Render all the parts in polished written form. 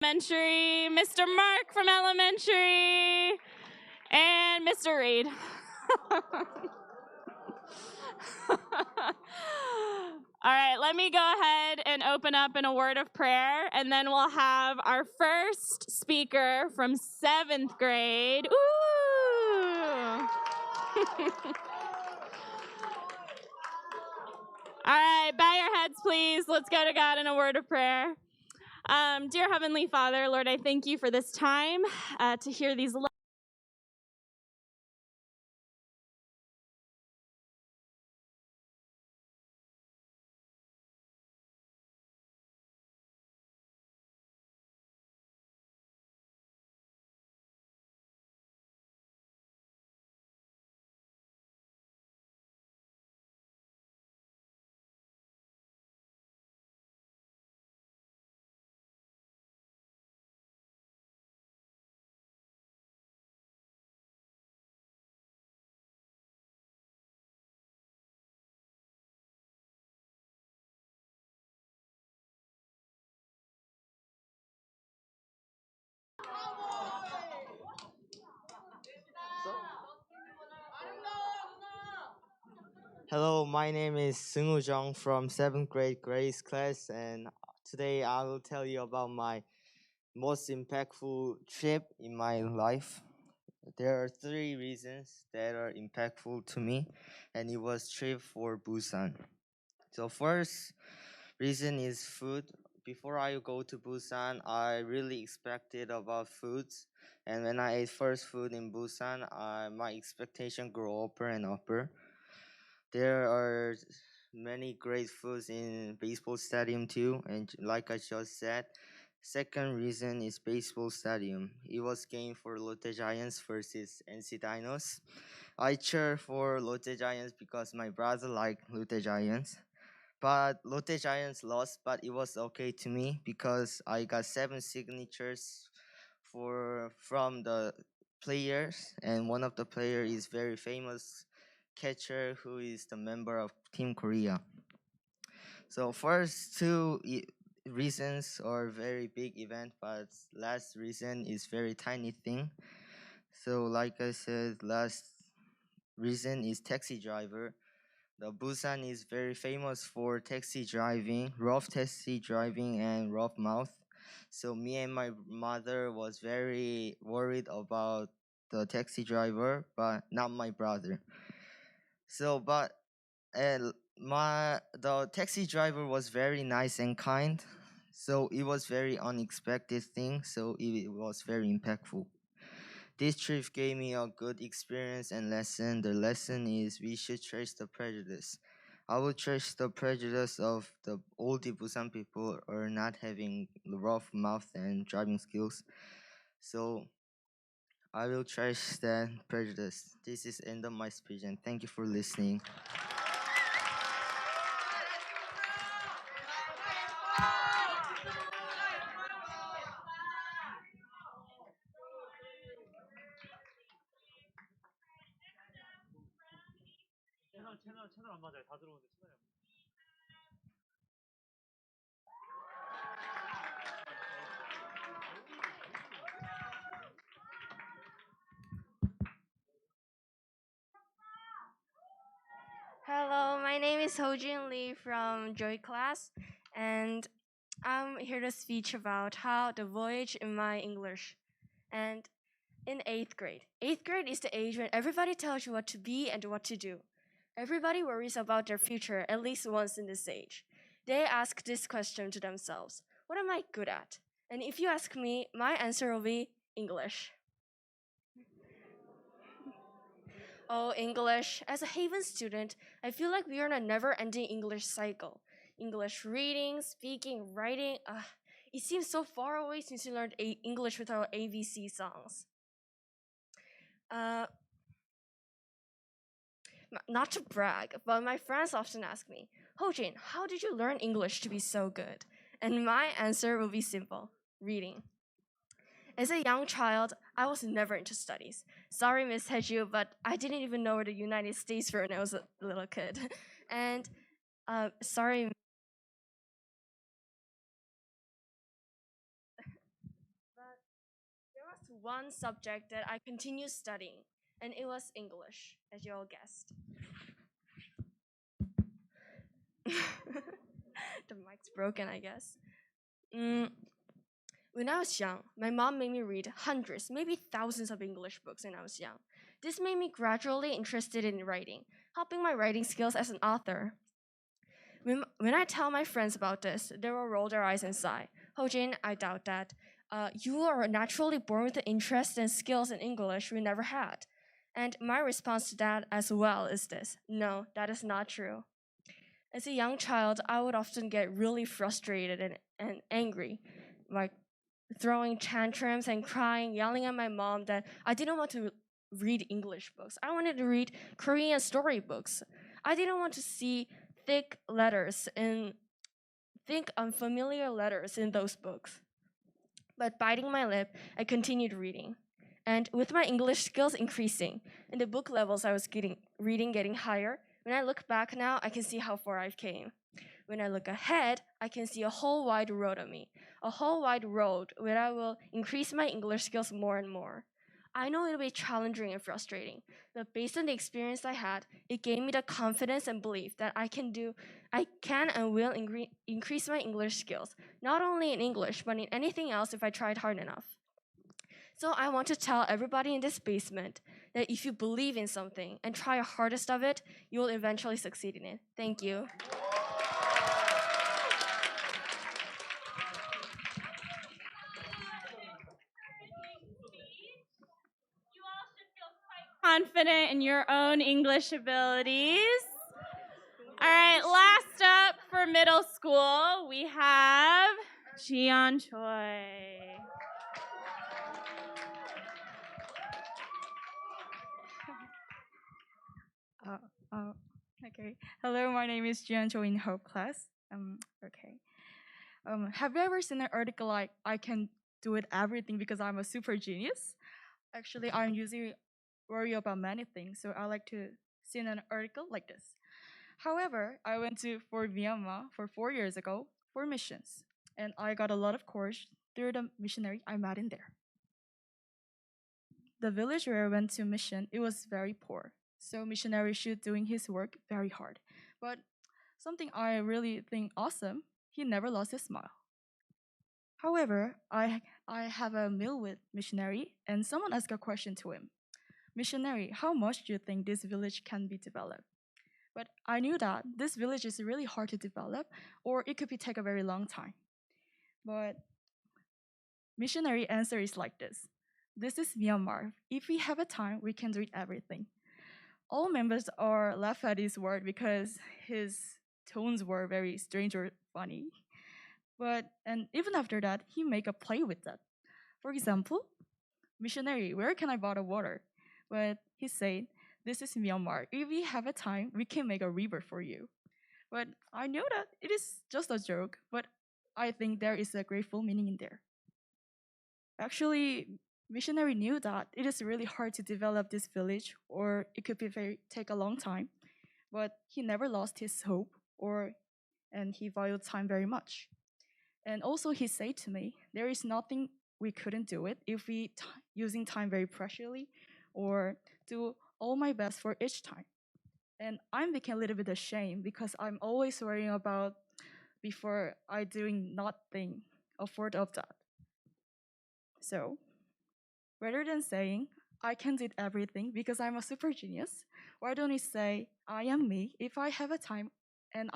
Elementary, Mr. Mark from elementary, and Mr. Reed. All right, let me go ahead and open up in a word of prayer, and then we'll have our first speaker from 7th grade. Ooh! All right, bow your heads, please. Let's go to God in a word of prayer. Dear Heavenly Father, Lord, I thank you for this time to hear these. Hello, my name is Seungwoo Jung from 7th grade Grace class, and today I will tell you about my most impactful trip in my life. There are 3 reasons that are impactful to me, and it was trip for Busan. So first reason is food. Before I go to Busan, I really expected about foods, and when I ate first food in Busan, my expectation grew upper and upper. There are many great foods in baseball stadium too, and like I just said, second reason is baseball stadium. It was game for Lotte Giants versus NC Dinos. I cheer for Lotte Giants because my brother liked Lotte Giants. But Lotte Giants lost, but it was okay to me because I got 7 signatures from the players, and one of the player is very famous catcher who is the member of Team Korea. So first 2 reasons are very big event, but last reason is very tiny thing. So like I said, last reason is taxi driver. The Busan is very famous for taxi driving, rough taxi driving, and rough mouth. So me and my mother was very worried about the taxi driver, but not my brother. So, but the taxi driver was very nice and kind. So it was very unexpected thing. So it was very impactful. This trip gave me a good experience and lesson. The lesson is we should cherish the prejudice. I will cherish the prejudice of the old Busan people or not having rough mouth and driving skills. So I will cherish that prejudice. This is end of my speech, and thank you for listening. 채널 안 맞아요. 다 들어오는데 채널이 안 맞아요. Hello, my name is Hojin Lee from Joy class, and I'm here to speak about how the voyage in my English. And in 8th grade. 8th grade is the age when everybody tells you what to be and what to do. Everybody worries about their future at least once in this age. They ask this question to themselves: what am I good at? And if you ask me, my answer will be English. Oh, English. As a Haven student, I feel like we are in a never-ending English cycle. English reading, speaking, writing. It seems so far away since we learned English with our ABC songs. Not to brag, but my friends often ask me, Hojin, how did you learn English to be so good? And my answer will be simple: reading. As a young child, I was never into studies. Sorry, Miss Heju, but I didn't even know where the United States were when I was a little kid. And sorry. one subject that I continued studying, and it was English, as you all guessed. The mic's broken, I guess. When I was young, my mom made me read hundreds, maybe thousands of English books when I was young. This made me gradually interested in writing, helping my writing skills as an author. When I tell my friends about this, they will roll their eyes and sigh. Ho-jin, I doubt that. You are naturally born with the interest and skills in English we never had. And my response to that as well is this: no, that is not true. As a young child, I would often get really frustrated and angry, like throwing tantrums and crying, yelling at my mom that I didn't want to read English books. I wanted to read Korean storybooks. I didn't want to see thick unfamiliar letters in those books. But biting my lip, I continued reading. And with my English skills increasing and the book levels I was reading getting higher, when I look back now, I can see how far I've came. When I look ahead, I can see a whole wide road of me, a whole wide road where I will increase my English skills more and more. I know it'll be challenging and frustrating, but based on the experience I had, it gave me the confidence and belief that I can and will increase my English skills, not only in English, but in anything else if I tried hard enough. So I want to tell everybody in this basement that if you believe in something and try your hardest of it, you will eventually succeed in it. Thank you. Confident in your own English abilities. All right, last up for middle school, we have Jian Choi. Okay. Hello, my name is Jian Choi in Hope class. Have you ever seen an article like "I can do it everything because I'm a super genius"? Actually, I'm usually worried about many things, so I like to see an article like this. However, I went for Myanmar for 4 years ago for missions, and I got a lot of courage through the missionary I met in there. The village where I went to mission, it was very poor, so missionary should doing his work very hard. But something I really think awesome, he never lost his smile. However, I have a meal with missionary, and someone asked a question to him. Missionary, how much do you think this village can be developed? But I knew that this village is really hard to develop, or it could take a very long time. But missionary answer is like this. This is Myanmar. If we have a time, we can do it everything. All members are laugh at his word because his tones were very strange or funny. And even after that, he make a play with that. For example, missionary, where can I bottle water? But he said, this is Myanmar. If we have a time, we can make a river for you. But I know that it is just a joke, but I think there is a grateful meaning in there. Actually, missionary knew that it is really hard to develop this village, or it could take a long time, but he never lost his hope, and he valued time very much. And also, he said to me, there is nothing we couldn't do it if we using time very preciously, or do all my best for each time. And I became a little bit ashamed because I'm always worrying about before I doing nothing afford of that. So rather than saying I can do everything because I'm a super genius, why don't we say I am me if I have a time and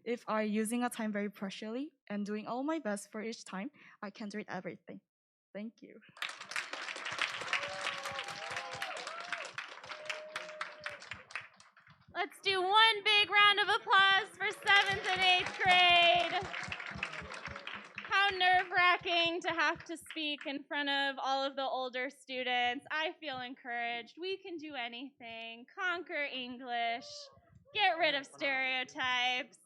if I using a time very preciously and doing all my best for each time, I can do everything. Thank you. Let's do one big round of applause for 7th and 8th grade. How nerve-wracking to have to speak in front of all of the older students. I feel encouraged. We can do anything. Conquer English. Get rid of stereotypes.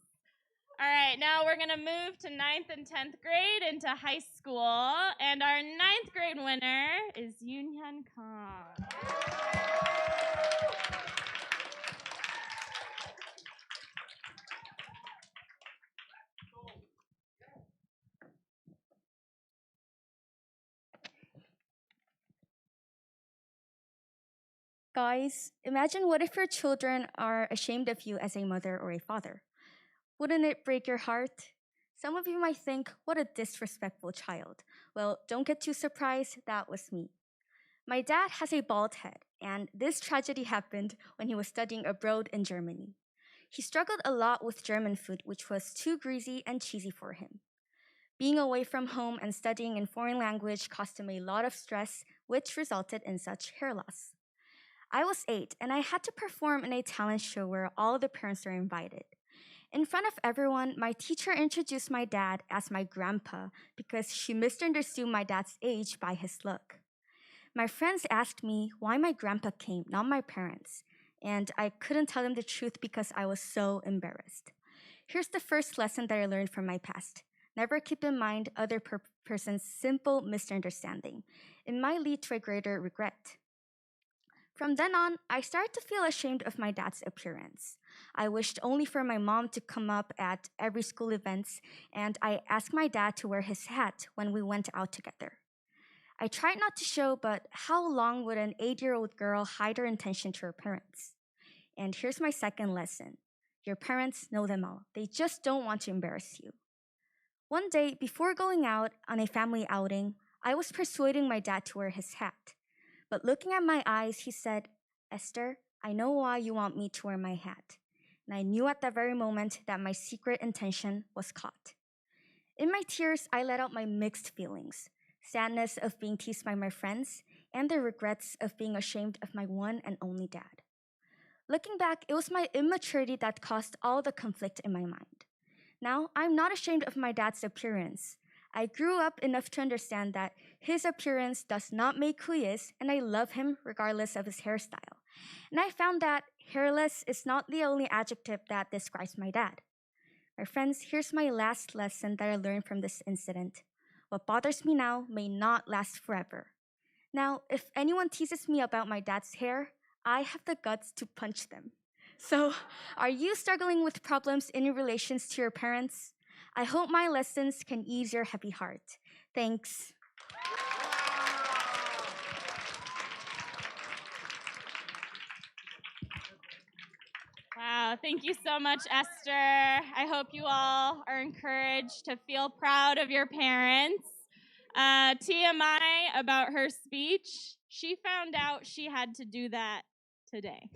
All right, now we're going to move to 9th and 10th grade into high school. And our 9th grade winner is Yoonhyun Kang. Guys, imagine what if your children are ashamed of you as a mother or a father? Wouldn't it break your heart? Some of you might think, what a disrespectful child. Well, don't get too surprised, that was me. My dad has a bald head, and this tragedy happened when he was studying abroad in Germany. He struggled a lot with German food, which was too greasy and cheesy for him. Being away from home and studying in foreign language caused him a lot of stress, which resulted in such hair loss. I was 8, and I had to perform in a talent show where all the parents were invited. In front of everyone, my teacher introduced my dad as my grandpa because she misunderstood my dad's age by his look. My friends asked me why my grandpa came, not my parents, and I couldn't tell them the truth because I was so embarrassed. Here's the first lesson that I learned from my past. Never keep in mind other person's simple misunderstanding. It might lead to a greater regret. From then on, I started to feel ashamed of my dad's appearance. I wished only for my mom to come up at every school events, and I asked my dad to wear his hat when we went out together. I tried not to show, but how long would an 8-year-old girl hide her intention to her parents? And here's my second lesson. Your parents know them all. They just don't want to embarrass you. One day, before going out on a family outing, I was persuading my dad to wear his hat. But looking at my eyes, he said, "Esther, I know why you want me to wear my hat." And I knew at that very moment that my secret intention was caught. In my tears, I let out my mixed feelings, sadness of being teased by my friends, and the regrets of being ashamed of my one and only dad. Looking back, it was my immaturity that caused all the conflict in my mind. Now, I'm not ashamed of my dad's appearance. I grew up enough to understand that his appearance does not make who he is, and I love him regardless of his hairstyle. And I found that hairless is not the only adjective that describes my dad. My friends, here's my last lesson that I learned from this incident. What bothers me now may not last forever. Now, if anyone teases me about my dad's hair, I have the guts to punch them. So, are you struggling with problems in your relations to your parents? I hope my lessons can ease your heavy heart. Thanks. Wow, thank you so much, Esther. I hope you all are encouraged to feel proud of your parents. TMI about her speech, she found out she had to do that today.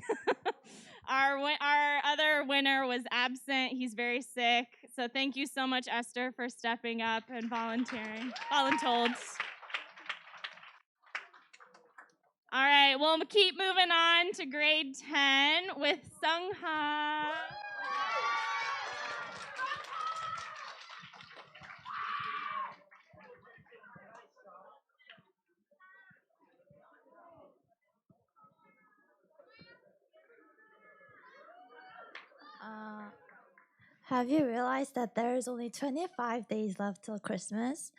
Our other winner was absent. He's very sick. So thank you so much, Esther, for stepping up and volunteering. Voluntold. All right, we'll keep moving on to grade 10 with Sungha. Have you realized that there is only 25 days left till Christmas?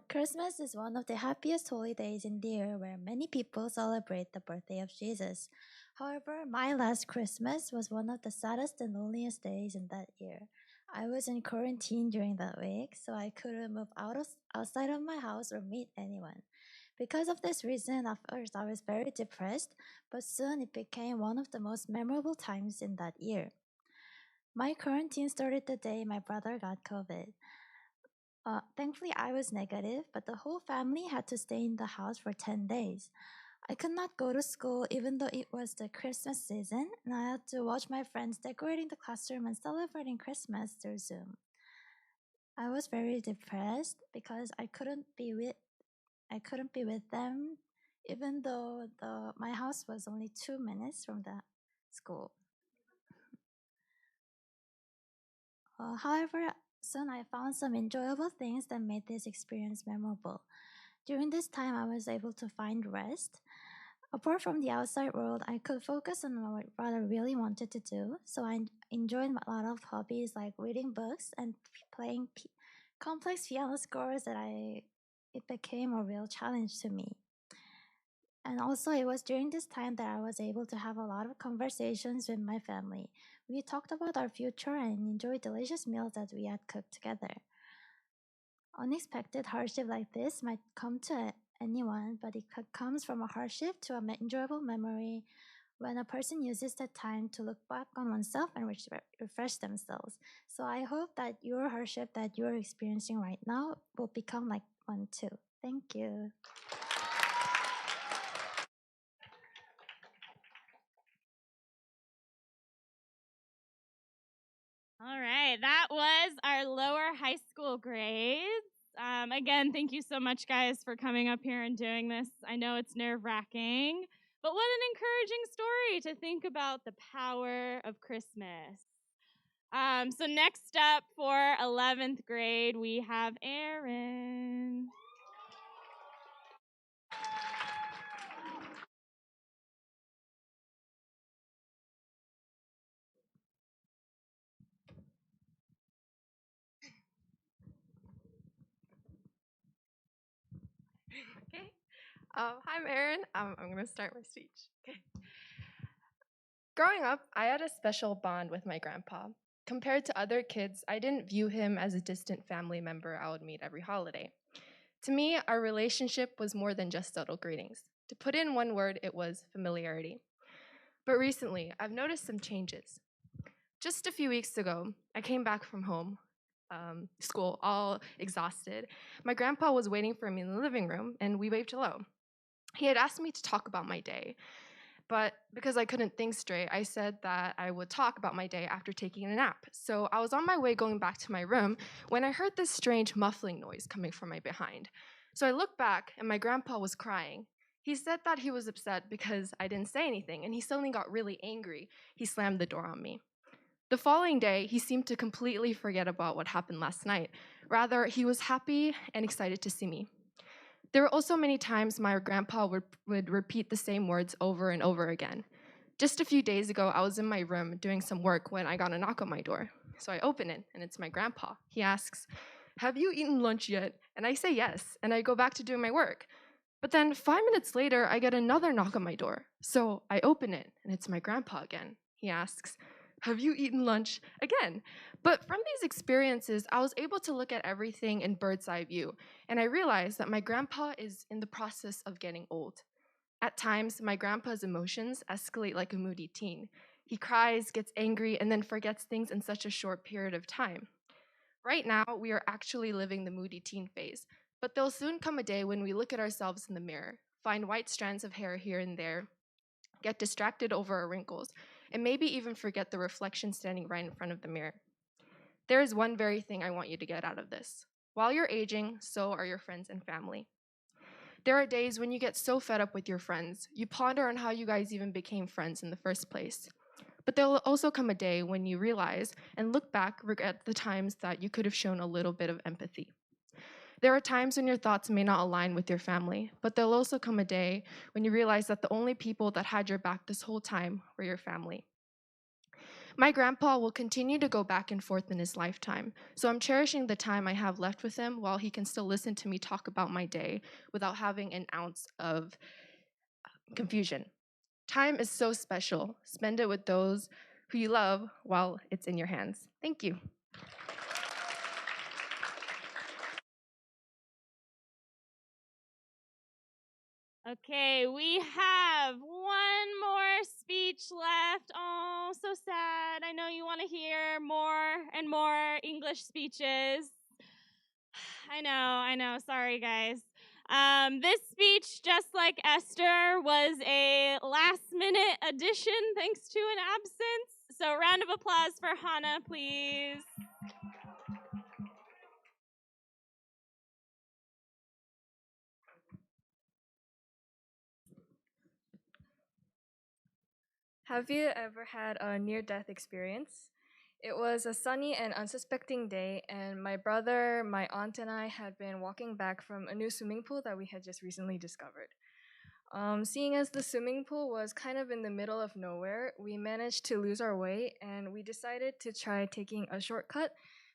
Christmas is one of the happiest holidays in the year where many people celebrate the birthday of Jesus. However, my last Christmas was one of the saddest and loneliest days in that year. I was in quarantine during that week, so I couldn't move outside of my house or meet anyone. Because of this reason, at first I was very depressed, but soon it became one of the most memorable times in that year. My quarantine started the day my brother got COVID. Thankfully, I was negative, but the whole family had to stay in the house for 10 days. I could not go to school even though it was the Christmas season, and I had to watch my friends decorating the classroom and celebrating Christmas through Zoom. I was very depressed because I couldn't be with them, even though my house was only 2 minutes from the school. However, soon I found some enjoyable things that made this experience memorable. During this time, I was able to find rest. Apart from the outside world, I could focus on what I really wanted to do, so I enjoyed a lot of hobbies like reading books and playing complex piano scores it became a real challenge to me. And also, it was during this time that I was able to have a lot of conversations with my family. We talked about our future and enjoyed delicious meals that we had cooked together. Unexpected hardship like this might come to anyone, but it comes from a hardship to an enjoyable memory when a person uses the time to look back on oneself and refresh themselves. So I hope that your hardship that you're experiencing right now will become like one too. Thank you. All right, that was our lower high school grades. Again, thank you so much, guys, for coming up here and doing this. I know it's nerve-wracking, but what an encouraging story to think about the power of Christmas. So next up for 11th grade, we have Aaron. Okay. Hi, I'm Erin. I'm going to start my speech. Okay. Growing up, I had a special bond with my grandpa. Compared to other kids, I didn't view him as a distant family member I would meet every holiday. To me, our relationship was more than just subtle greetings. To put in one word, it was familiarity. But recently, I've noticed some changes. Just a few weeks ago, I came back from school, all exhausted. My grandpa was waiting for me in the living room, and we waved hello. He had asked me to talk about my day, but because I couldn't think straight, I said that I would talk about my day after taking a nap. So I was on my way going back to my room when I heard this strange muffling noise coming from my behind. So I looked back, and my grandpa was crying. He said that he was upset because I didn't say anything, and he suddenly got really angry. He slammed the door on me. The following day, he seemed to completely forget about what happened last night. Rather, he was happy and excited to see me. There were also many times my grandpa would repeat the same words over and over again. Just a few days ago, I was in my room doing some work when I got a knock on my door. So I open it, and it's my grandpa. He asks, "Have you eaten lunch yet?" And I say yes, and I go back to doing my work. But then 5 minutes later, I get another knock on my door. So I open it, and it's my grandpa again. He asks, "Have you eaten lunch?" Again. But from these experiences, I was able to look at everything in bird's eye view, and I realized that my grandpa is in the process of getting old. At times, my grandpa's emotions escalate like a moody teen. He cries, gets angry, and then forgets things in such a short period of time. Right now, we are actually living the moody teen phase, but there'll soon come a day when we look at ourselves in the mirror, find white strands of hair here and there, get distracted over our wrinkles, and maybe even forget the reflection standing right in front of the mirror. There is one very thing I want you to get out of this. While you're aging, so are your friends and family. There are days when you get so fed up with your friends, you ponder on how you guys even became friends in the first place. But there will also come a day when you realize and look back, regret the times that you could have shown a little bit of empathy. There are times when your thoughts may not align with your family, but there'll also come a day when you realize that the only people that had your back this whole time were your family. My grandpa will continue to go back and forth in his lifetime, so I'm cherishing the time I have left with him while he can still listen to me talk about my day without having an ounce of confusion. Time is so special. Spend it with those who you love while it's in your hands. Thank you. Okay, we have one more speech left. Oh, so sad. I know you want to hear more and more English speeches. I know. Sorry, guys. This speech, just like Esther, was a last-minute addition thanks to an absence. So, round of applause for Hannah, please. Have you ever had a near-death experience? It was a sunny and unsuspecting day, and my brother, my aunt, and I had been walking back from a new swimming pool that we had just recently discovered. Seeing as the swimming pool was kind of in the middle of nowhere, we managed to lose our way, and we decided to try taking a shortcut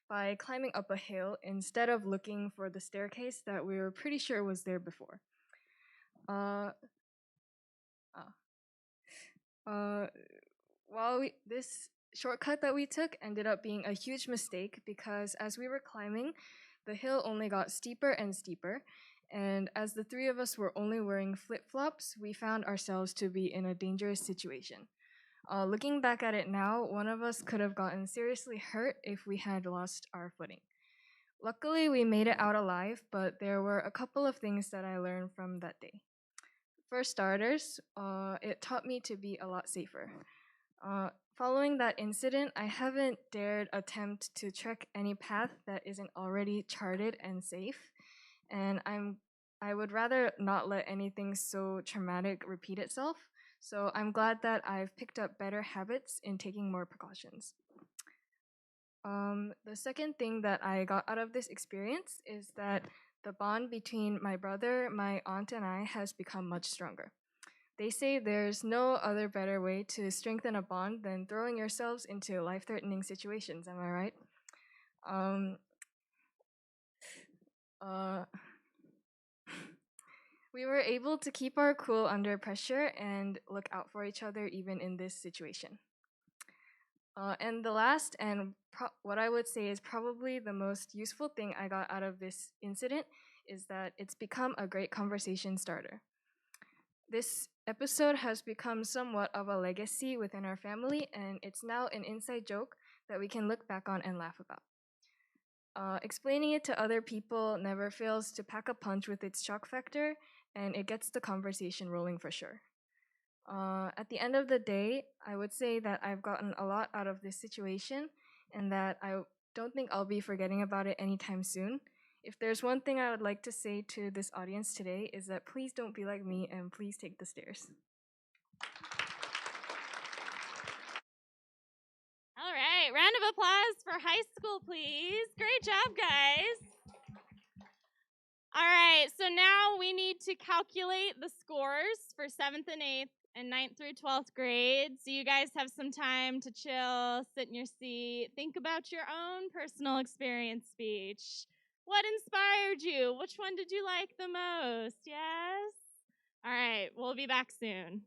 by climbing up a hill instead of looking for the staircase that we were pretty sure was there before. This shortcut that we took ended up being a huge mistake because as we were climbing, the hill only got steeper and steeper, And as the three of us were only wearing flip-flops, we found ourselves to be in a dangerous situation. Looking back at it now, one of us could have gotten seriously hurt if we had lost our footing. Luckily, we made it out alive, but there were a couple of things that I learned from that day. For starters, it taught me to be a lot safer. Following that incident, I haven't dared attempt to trek any path that isn't already charted and safe, and I would rather not let anything so traumatic repeat itself. So I'm glad that I've picked up better habits in taking more precautions. The second thing that I got out of this experience is that the bond between my brother, my aunt, and I has become much stronger. They say there's no other better way to strengthen a bond than throwing yourselves into life-threatening situations. Am I right? We were able to keep our cool under pressure and look out for each other even in this situation. And the last and what I would say is probably the most useful thing I got out of this incident is that it's become a great conversation starter. This episode has become somewhat of a legacy within our family, and it's now an inside joke that we can look back on and laugh about. Explaining it to other people never fails to pack a punch with its shock factor, and it gets the conversation rolling for sure. At the end of the day, I would say that I've gotten a lot out of this situation and that I don't think I'll be forgetting about it anytime soon. If there's one thing I would like to say to this audience today is that please don't be like me and please take the stairs. All right, round of applause for high school, please. Great job, guys. All right, so now we need to calculate the scores for 7th and 8th and 9th through 12th grade. So you guys have some time to chill, sit in your seat, think about your own personal experience speech. What inspired you? Which one did you like the most? Yes? All right, we'll be back soon.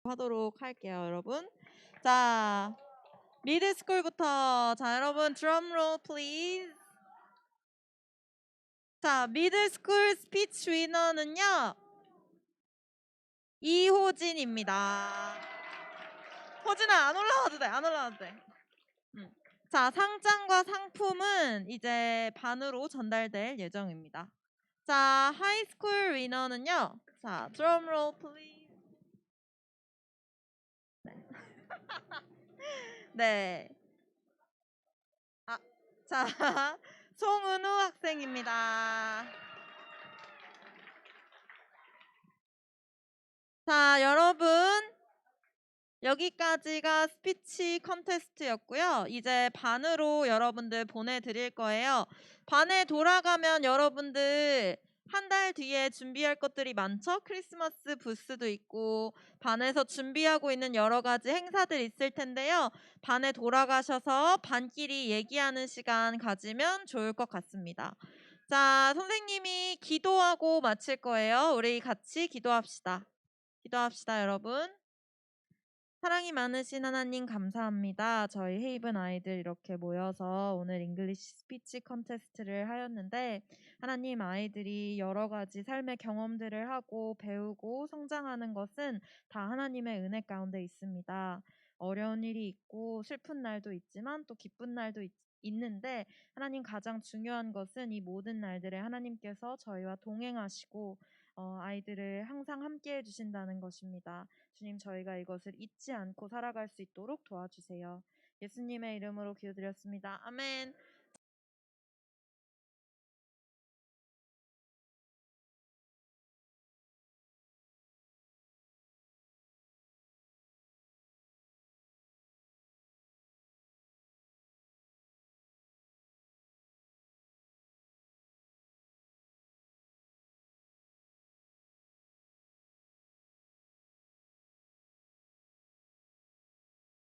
하도록 할게요, 여러분. 자, 미드스쿨부터. 자, 여러분 드럼롤 플리즈. 자, 미드스쿨 스피치 위너는요, 이호진입니다. 호진아, 안 올라와도 돼. 안 올라와도 돼. 자, 상장과 상품은 이제 반으로 전달될 예정입니다. 자, 하이스쿨 위너는요. 자, 드럼롤 플리즈. 네. 자, 송은우 학생입니다. 자, 여러분. 여기까지가 스피치 컨테스트였고요. 이제 반으로 여러분들 보내드릴 거예요. 반에 돌아가면 여러분들 한 달 뒤에 준비할 것들이 많죠? 크리스마스 부스도 있고 반에서 준비하고 있는 여러 가지 행사들 있을 텐데요. 반에 돌아가셔서 반끼리 얘기하는 시간 가지면 좋을 것 같습니다. 자, 선생님이 기도하고 마칠 거예요. 우리 같이 기도합시다. 기도합시다, 여러분. 사랑이 많으신 하나님 감사합니다. 저희 헤이븐 아이들 이렇게 모여서 오늘 잉글리시 스피치 컨테스트를 하였는데 하나님, 아이들이 여러 가지 삶의 경험들을 하고 배우고 성장하는 것은 다 하나님의 은혜 가운데 있습니다. 어려운 일이 있고 슬픈 날도 있지만 또 기쁜 날도 있는데 하나님, 가장 중요한 것은 이 모든 날들에 하나님께서 저희와 동행하시고 아이들을 항상 함께 해주신다는 것입니다. 주님, 저희가 이것을 잊지 않고 살아갈 수 있도록 도와주세요. 예수님의 이름으로 기도드렸습니다. 아멘.